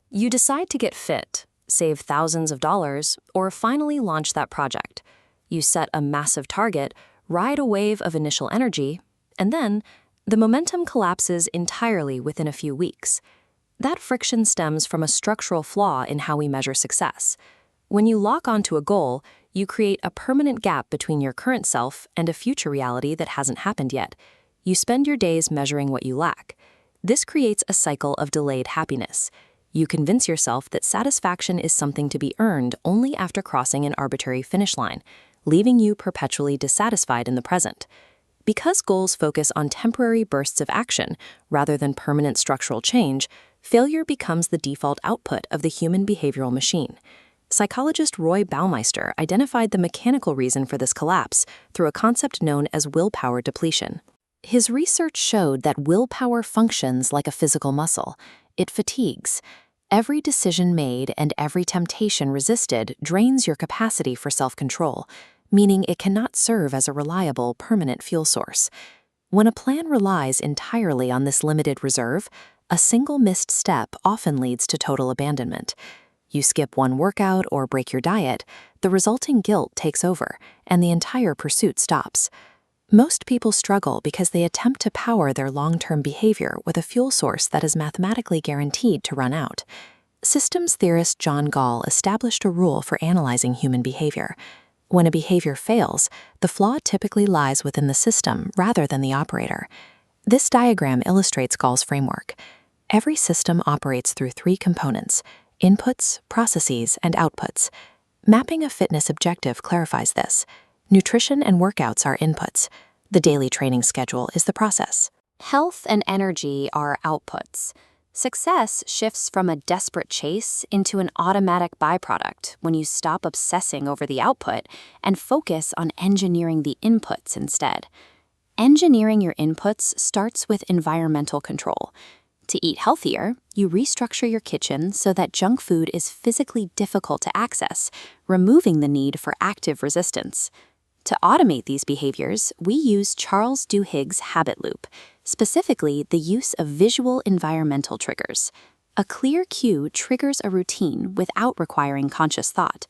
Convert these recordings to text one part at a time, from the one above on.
You decide to get fit, save thousands of dollars, or finally launch that project. You set a massive target, ride a wave of initial energy, and then the momentum collapses entirely within a few weeks. That friction stems from a structural flaw in how we measure success. When you lock onto a goal, you create a permanent gap between your current self and a future reality that hasn't happened yet. You spend your days measuring what you lack. This creates a cycle of delayed happiness. You convince yourself that satisfaction is something to be earned only after crossing an arbitrary finish line, leaving you perpetually dissatisfied in the present. Because goals focus on temporary bursts of action rather than permanent structural change, failure becomes the default output of the human behavioral machine. Psychologist Roy Baumeister identified the mechanical reason for this collapse through a concept known as willpower depletion. His research showed that willpower functions like a physical muscle. It fatigues. Every decision made and every temptation resisted drains your capacity for self-control, meaning it cannot serve as a reliable, permanent fuel source. When a plan relies entirely on this limited reserve, a single missed step often leads to total abandonment. You skip one workout or break your diet, the resulting guilt takes over, and the entire pursuit stops. Most people struggle because they attempt to power their long-term behavior with a fuel source that is mathematically guaranteed to run out. Systems theorist John Gall established a rule for analyzing human behavior. When a behavior fails, the flaw typically lies within the system rather than the operator. This diagram illustrates Gall's framework. Every system operates through three components: inputs, processes, and outputs. Mapping a fitness objective clarifies this. Nutrition and workouts are inputs. The daily training schedule is the process. Health and energy are outputs. Success shifts from a desperate chase into an automatic byproduct when you stop obsessing over the output and focus on engineering the inputs instead. Engineering your inputs starts with environmental control. To eat healthier, you restructure your kitchen so that junk food is physically difficult to access, removing the need for active resistance. To automate these behaviors, we use Charles Duhigg's habit loop, specifically the use of visual environmental triggers. A clear cue triggers a routine without requiring conscious thought.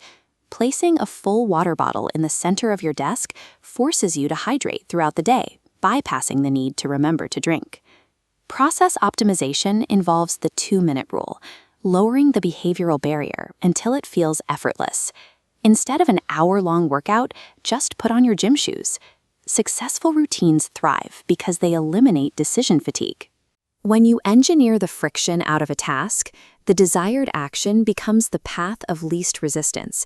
Placing a full water bottle in the center of your desk forces you to hydrate throughout the day, bypassing the need to remember to drink. Process optimization involves the 2-minute rule, lowering the behavioral barrier until it feels effortless. Instead of an hour-long workout, just put on your gym shoes. Successful routines thrive because they eliminate decision fatigue. When you engineer the friction out of a task, the desired action becomes the path of least resistance.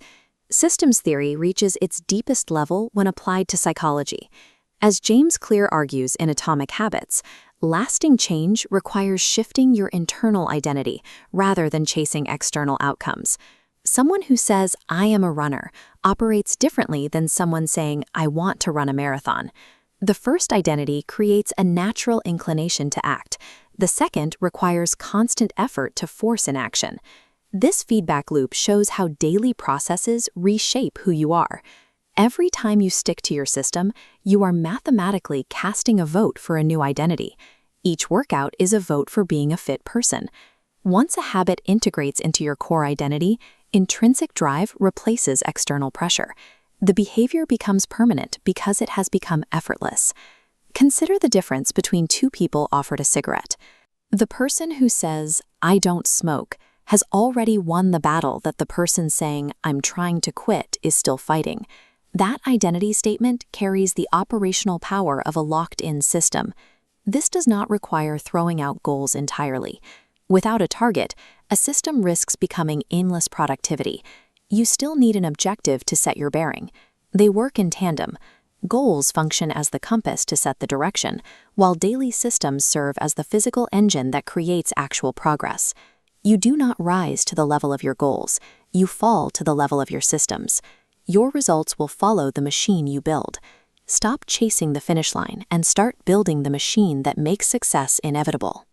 Systems theory reaches its deepest level when applied to psychology. As James Clear argues in Atomic Habits, lasting change requires shifting your internal identity rather than chasing external outcomes. Someone who says, "I am a runner," operates differently than someone saying, "I want to run a marathon." The first identity creates a natural inclination to act. The second requires constant effort to force an action. This feedback loop shows how daily processes reshape who you are. Every time you stick to your system, you are mathematically casting a vote for a new identity. Each workout is a vote for being a fit person. Once a habit integrates into your core identity, intrinsic drive replaces external pressure. The behavior becomes permanent because it has become effortless. Consider the difference between two people offered a cigarette. The person who says, "I don't smoke," has already won the battle that the person saying, "I'm trying to quit," is still fighting. That identity statement carries the operational power of a locked-in system. This does not require throwing out goals entirely. Without a target, a system risks becoming aimless productivity. You still need an objective to set your bearing. They work in tandem. Goals function as the compass to set the direction, while daily systems serve as the physical engine that creates actual progress. You do not rise to the level of your goals. You fall to the level of your systems. Your results will follow the machine you build. Stop chasing the finish line and start building the machine that makes success inevitable.